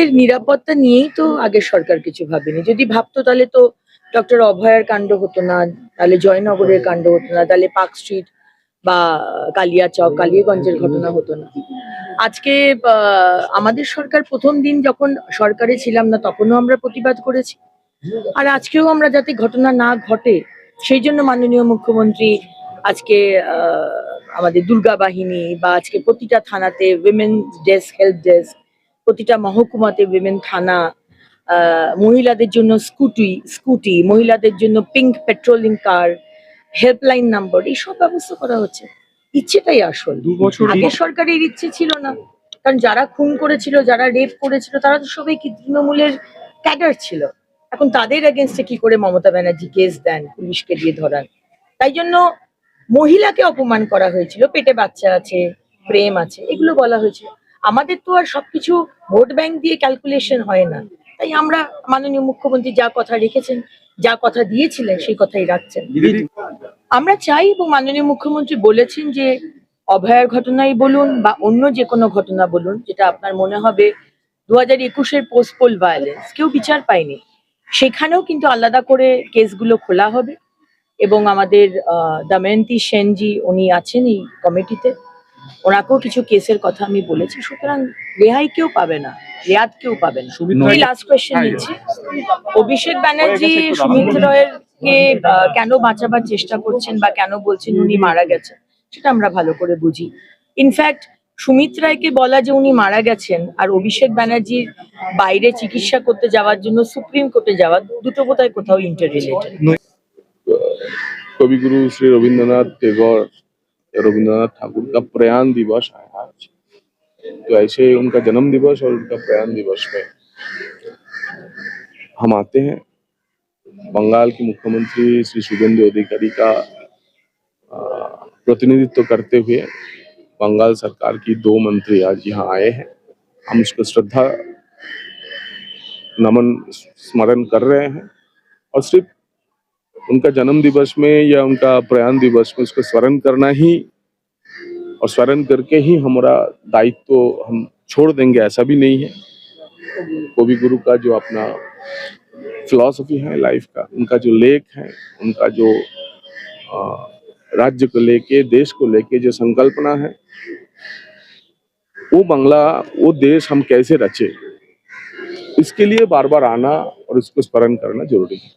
এর নিরাপত্তা নিয়েই তো আগের সরকার কিছু ভাবেনি। যদি ভাবতো তাহলে তো ডক্টর অভয়ার কাণ্ড হতো না, তাহলে জয়নগরের কাণ্ড হতো না, তাহলে পার্ক স্ট্রিট বা কালিয়াচক কালিয়াগঞ্জের ঘটনা হতো না। আজকে আমাদের সরকার প্রথম দিন যখন সরকারে ছিলাম না তখনও আমরা প্রতিবাদ করেছি, আর আজকেও আমরা যাতে ঘটনা না ঘটে সেই জন্য মাননীয় মুখ্যমন্ত্রী আজকে আমাদের দুর্গা বাহিনী বা আজকে প্রতিটা থানাতে উইমেন ডেস্ক, হেল্প ডেস্ক, প্রতিটা মহকুমাতে উইমেন থানা, মহিলাদের জন্য স্কুটি, মহিলাদের জন্য পিঙ্ক পেট্রোলিং কার, হেল্পলাইন নাম্বার, এইসব ব্যবস্থা করা হচ্ছে। ইচ্ছেটাই আসল। আগের সরকারের ইচ্ছে ছিল না, কারণ যারা খুন করেছিল, যারা রেপ করেছিল, তারা তো সবাই কি তৃণমূলের ক্যাডার ছিল। এখন তাদের এগেনস্টে কি করে মমতা ব্যানার্জি কেস দেন, পুলিশকে দিয়ে ধরান? তাই জন্য মহিলাকে অপমান করা হয়েছিল, পেটে বাচ্চা আছে, প্রেম আছে, এগুলো বলা হয়েছিল। আমাদের তো আর সবকিছু ভোট ব্যাংক দিয়ে ক্যালকুলেশন হয় না। তাই আমরা মাননীয় মুখ্যমন্ত্রী যা কথা রেখেছেন, যা কথা দিয়েছিলেন সেই কথাই রাখছেন। আমরা চাই এবং মাননীয় মুখ্যমন্ত্রী বলেছেন যে অভয়ার ঘটনাই বলুন বা অন্য যে কোনো ঘটনা বলুন, যেটা আপনার মনে হবে 2021-এর পোস্টপোল ভায়োলেন্স কেউ বিচার পায়নি, সেখানেও কিন্তু আলাদা করে কেসগুলো খোলা হবে। এবং আমাদের দময়ন্তী সেনজি উনি আছেন এই কমিটিতে, ওনাকেও কিছু কেসের কথা আমি বলেছি। সুতরাং রেহাই কেউ পাবে না, রেয়াত কেউ পাবে না। আমি লাস্ট কোয়েশ্চেন নিচ্ছি। অভিষেক ব্যানার্জি সুমিত রায়ের কে কেন বাঁচাবার চেষ্টা করছেন বা কেন বলছেন উনি মারা গেছেন, সেটা আমরা ভালো করে বুঝি। ইনফ্যাক্ট সুমিত রায়কে বলা যে উনি মারা গেছেন আর অভিষেক ব্যানার্জির বাইরে চিকিৎসা করতে যাওয়ার জন্য সুপ্রিম কোর্টে যাওয়া, দুটো বোধহয় কোথাও ইন্টাররিলেটেড। कविगुरु श्री रविंद्रनाथ टैगोर रविंद्रनाथ ठाकुर का प्रयाण दिवस है आज, तो ऐसे उनका जन्म दिवस और उनका प्रयाण दिवस में हम आते हैं। बंगाल की मुख्यमंत्री श्री शुभेंदु अधिकारी का प्रतिनिधित्व करते हुए बंगाल सरकार की 2 मंत्री आज यहाँ आए हैं। हम उसको श्रद्धा नमन स्मरण कर रहे हैं और सिर्फ उनका जन्म दिवस में या उनका प्रयाण दिवस में उसको स्मरण करना ही और स्मरण करके ही हमारा दायित्व हम छोड़ देंगे ऐसा भी नहीं है। कवि गुरु का जो अपना फिलॉसफी है लाइफ का, उनका जो लेख है, उनका जो राज्य को लेके देश को लेके जो संकल्पना है, वो बांग्ला वो देश हम कैसे रचे, इसके लिए बार बार आना और उसको स्मरण करना जरूरी है।